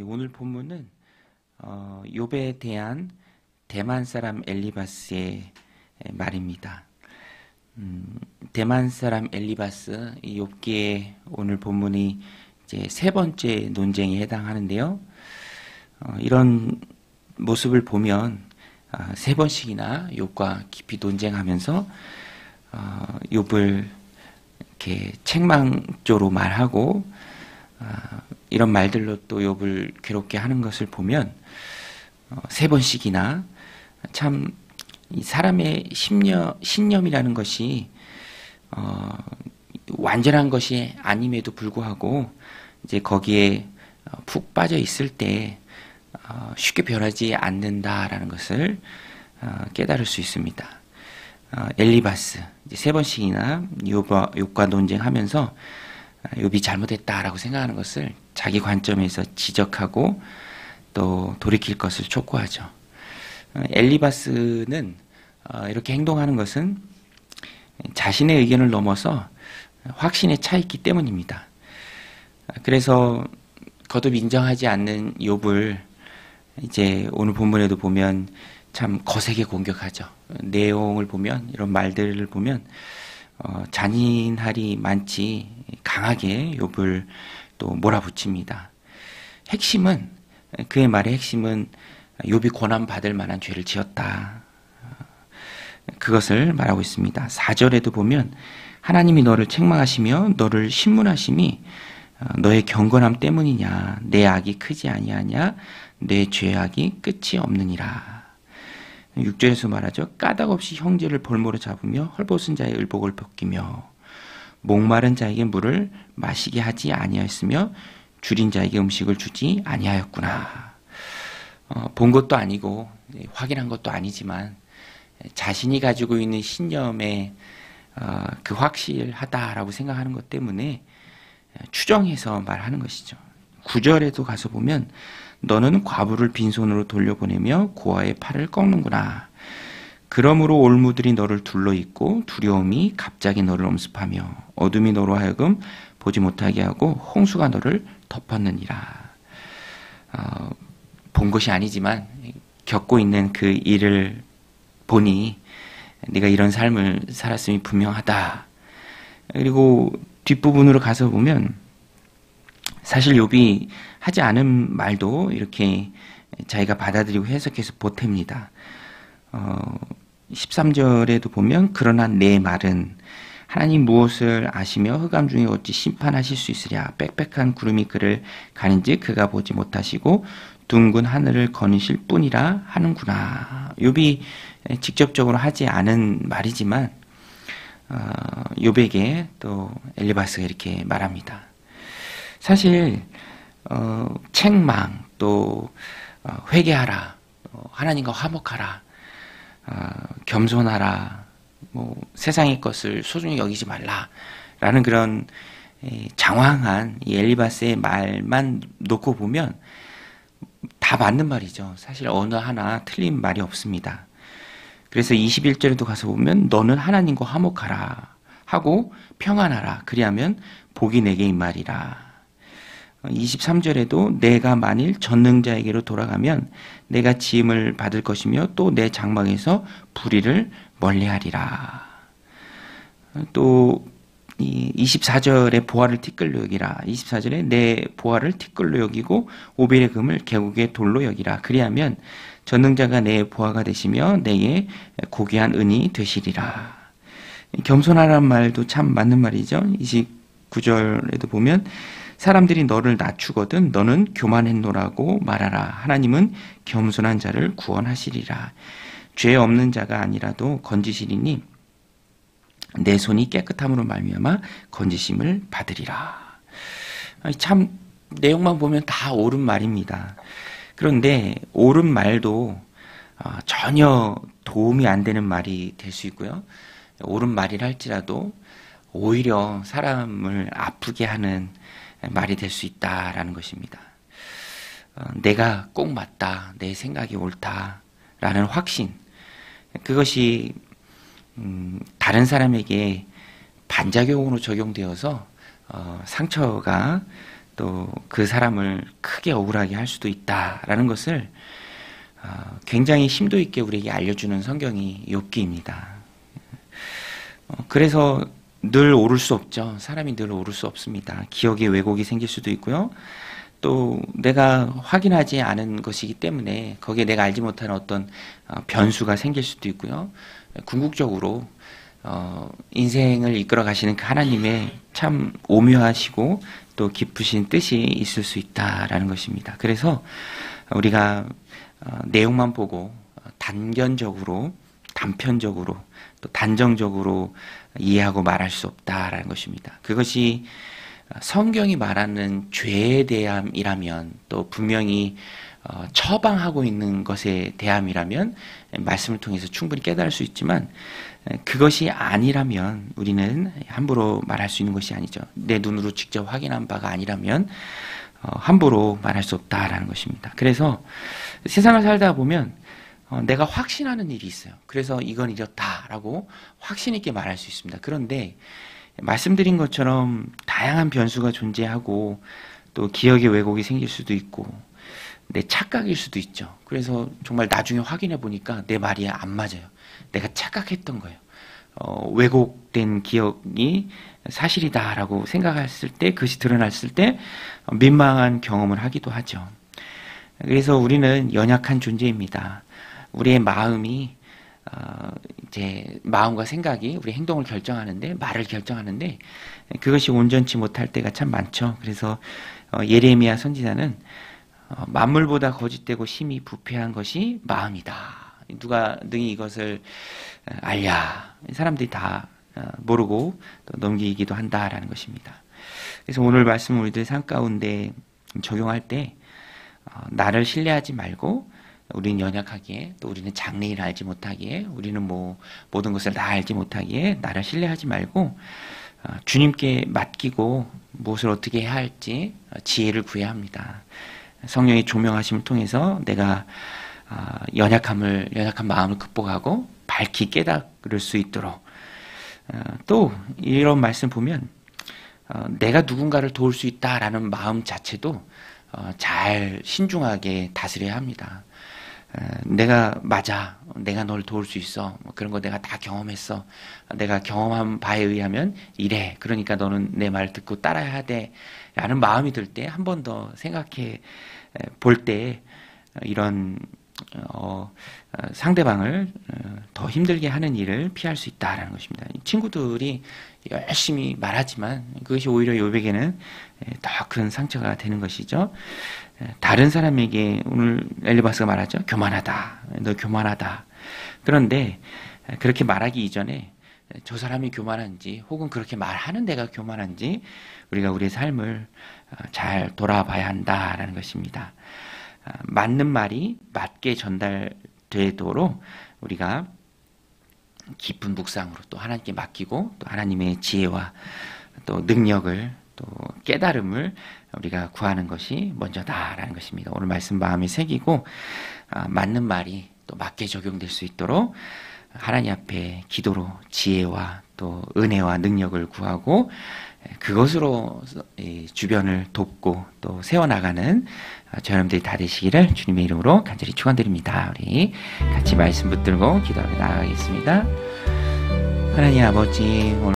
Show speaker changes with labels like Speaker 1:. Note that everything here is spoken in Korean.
Speaker 1: 오늘 본문은 욥에 대한 대만 사람 엘리바스의 말입니다. 대만 사람 엘리바스, 이 욥기의 오늘 본문이 이제 세 번째 논쟁에 해당하는데요. 이런 모습을 보면 세 번씩이나 욥과 깊이 논쟁하면서 욥을 이렇게 책망조로 말하고 이런 말들로 또 욥을 괴롭게 하는 것을 보면 세 번씩이나 참 이 사람의 신념이라는 것이 완전한 것이 아님에도 불구하고 이제 거기에 푹 빠져 있을 때 쉽게 변하지 않는다라는 것을 깨달을 수 있습니다. 엘리바스 이제 세 번씩이나 욥과 논쟁하면서 욥이 잘못했다라고 생각하는 것을 자기 관점에서 지적하고 또 돌이킬 것을 촉구하죠. 엘리바스는 이렇게 행동하는 것은 자신의 의견을 넘어서 확신에 차 있기 때문입니다. 그래서 거듭 인정하지 않는 욥을 이제 오늘 본문에도 보면 참 거세게 공격하죠. 내용을 보면 이런 말들을 보면 잔인할이 많지 강하게 욥을 또 몰아붙입니다. 핵심은 그의 말의 핵심은 욥이 고난받을 만한 죄를 지었다. 그것을 말하고 있습니다. 4절에도 보면 하나님이 너를 책망하시며 너를 신문하심이 너의 경건함 때문이냐 내 악이 크지 아니하냐 내 죄악이 끝이 없느니라. 6절에서 말하죠. 까닭 없이 형제를 볼모로 잡으며 헐벗은 자의 의복을 벗기며 목마른 자에게 물을 마시게 하지 아니하였으며 줄인 자에게 음식을 주지 아니하였구나. 본 것도 아니고 확인한 것도 아니지만 자신이 가지고 있는 신념에 그 확실하다라고 생각하는 것 때문에 추정해서 말하는 것이죠. 9절에도 가서 보면 너는 과부를 빈손으로 돌려보내며 고아의 팔을 꺾는구나. 그러므로 올무들이 너를 둘러있고 두려움이 갑자기 너를 엄습하며 어둠이 너로 하여금 보지 못하게 하고 홍수가 너를 덮었느니라. 본 것이 아니지만 겪고 있는 그 일을 보니 네가 이런 삶을 살았음이 분명하다. 그리고 뒷부분으로 가서 보면 사실 욥이 하지 않은 말도 이렇게 자기가 받아들이고 해석해서 보탭니다. 13절에도 보면 그러나 내 말은 하나님 무엇을 아시며 흑암 중에 어찌 심판하실 수 있으랴. 빽빽한 구름이 그를 가린즉 그가 보지 못하시고 둥근 하늘을 거니실 뿐이라 하는구나. 욥이 직접적으로 하지 않은 말이지만 욥에게 또 엘리바스가 이렇게 말합니다. 사실 책망 또 회개하라, 하나님과 화목하라, 겸손하라, 뭐 세상의 것을 소중히 여기지 말라라는 그런 장황한 이 엘리바스의 말만 놓고 보면 다 맞는 말이죠. 사실 어느 하나 틀린 말이 없습니다. 그래서 21절에도 가서 보면 너는 하나님과 화목하라 하고 평안하라 그리하면 복이 내게 임하리라. 23절에도 내가 만일 전능자에게로 돌아가면 내가 지음을 받을 것이며 또 내 장막에서 불의를 멀리하리라. 또 24절에 보화를 티끌로 여기라. 24절에 내 보화를 티끌로 여기고 오벨의 금을 계곡의 돌로 여기라. 그리하면 전능자가 내 보화가 되시며 내게 고귀한 은이 되시리라. 겸손하라는 말도 참 맞는 말이죠. 29절에도 보면 사람들이 너를 낮추거든 너는 교만했노라고 말하라. 하나님은 겸손한 자를 구원하시리라. 죄 없는 자가 아니라도 건지시리니 내 손이 깨끗함으로 말미암아 건지심을 받으리라. 참 내용만 보면 다 옳은 말입니다. 그런데 옳은 말도 전혀 도움이 안 되는 말이 될 수 있고요. 옳은 말이라 할지라도 오히려 사람을 아프게 하는 말이 될 수 있다라는 것입니다. 내가 꼭 맞다, 내 생각이 옳다라는 확신, 그것이 다른 사람에게 반작용으로 적용되어서 상처가 또 그 사람을 크게 억울하게 할 수도 있다라는 것을 굉장히 심도 있게 우리에게 알려주는 성경이 욥기입니다. 그래서 늘 오를 수 없죠. 사람이 늘 오를 수 없습니다. 기억에 왜곡이 생길 수도 있고요. 또 내가 확인하지 않은 것이기 때문에 거기에 내가 알지 못하는 어떤 변수가 생길 수도 있고요. 궁극적으로 인생을 이끌어 가시는 그 하나님의 참 오묘하시고 또 깊으신 뜻이 있을 수 있다라는 것입니다. 그래서 우리가 내용만 보고 단견적으로, 단편적으로, 또 단정적으로 이해하고 말할 수 없다라는 것입니다. 그것이 성경이 말하는 죄에 대함이라면, 또 분명히 처방하고 있는 것에 대함이라면 말씀을 통해서 충분히 깨달을 수 있지만, 그것이 아니라면 우리는 함부로 말할 수 있는 것이 아니죠. 내 눈으로 직접 확인한 바가 아니라면 함부로 말할 수 없다라는 것입니다. 그래서 세상을 살다 보면 내가 확신하는 일이 있어요. 그래서 이건 이렇다라고 확신 있게 말할 수 있습니다. 그런데 말씀드린 것처럼 다양한 변수가 존재하고 또 기억의 왜곡이 생길 수도 있고 내 착각일 수도 있죠. 그래서 정말 나중에 확인해 보니까 내 말이 안 맞아요. 내가 착각했던 거예요. 왜곡된 기억이 사실이다라고 생각했을 때, 그것이 드러났을 때 민망한 경험을 하기도 하죠. 그래서 우리는 연약한 존재입니다. 우리의 마음이 이제 마음과 생각이 우리 행동을 결정하는데, 말을 결정하는데 그것이 온전치 못할 때가 참 많죠. 그래서 예레미야 선지자는 만물보다 거짓되고 심히 부패한 것이 마음이다. 누가 능히 이것을 알랴. 사람들이 다 모르고 또 넘기기도 한다라는 것입니다. 그래서 오늘 말씀 우리들 삶 가운데 적용할 때 나를 신뢰하지 말고, 우리는 연약하기에, 또 우리는 장래일을 알지 못하기에, 우리는 뭐 모든 것을 다 알지 못하기에 나를 신뢰하지 말고 주님께 맡기고 무엇을 어떻게 해야 할지 지혜를 구해야 합니다. 성령의 조명하심을 통해서 내가 연약한 마음을 극복하고 밝히 깨달을 수 있도록, 또 이런 말씀 보면 내가 누군가를 도울 수 있다라는 마음 자체도 잘 신중하게 다스려야 합니다. 내가 맞아, 내가 널 도울 수 있어, 그런 거 내가 다 경험했어, 내가 경험한 바에 의하면 이래, 그러니까 너는 내 말 듣고 따라야 돼 라는 마음이 들 때 한 번 더 생각해 볼 때 이런 상대방을 더 힘들게 하는 일을 피할 수 있다라는 것입니다. 친구들이 열심히 말하지만 그것이 오히려 욥에게는 더 큰 상처가 되는 것이죠. 다른 사람에게 오늘 엘리바스가 말하죠. 교만하다. 너 교만하다. 그런데 그렇게 말하기 이전에 저 사람이 교만한지, 혹은 그렇게 말하는 내가 교만한지 우리가 우리의 삶을 잘 돌아봐야 한다라는 것입니다. 맞는 말이 맞게 전달되도록 우리가 깊은 묵상으로 또 하나님께 맡기고, 또 하나님의 지혜와 또 능력을, 또 깨달음을 우리가 구하는 것이 먼저다라는 것입니다. 오늘 말씀 마음에 새기고 맞는 말이 또 맞게 적용될 수 있도록 하나님 앞에 기도로 지혜와 또 은혜와 능력을 구하고, 그것으로 주변을 돕고 또 세워나가는 저 여러분들이 다 되시기를 주님의 이름으로 간절히 축원드립니다. 우리 같이 말씀 붙들고 기도하며 나아가겠습니다. 하나님 아버지, 오늘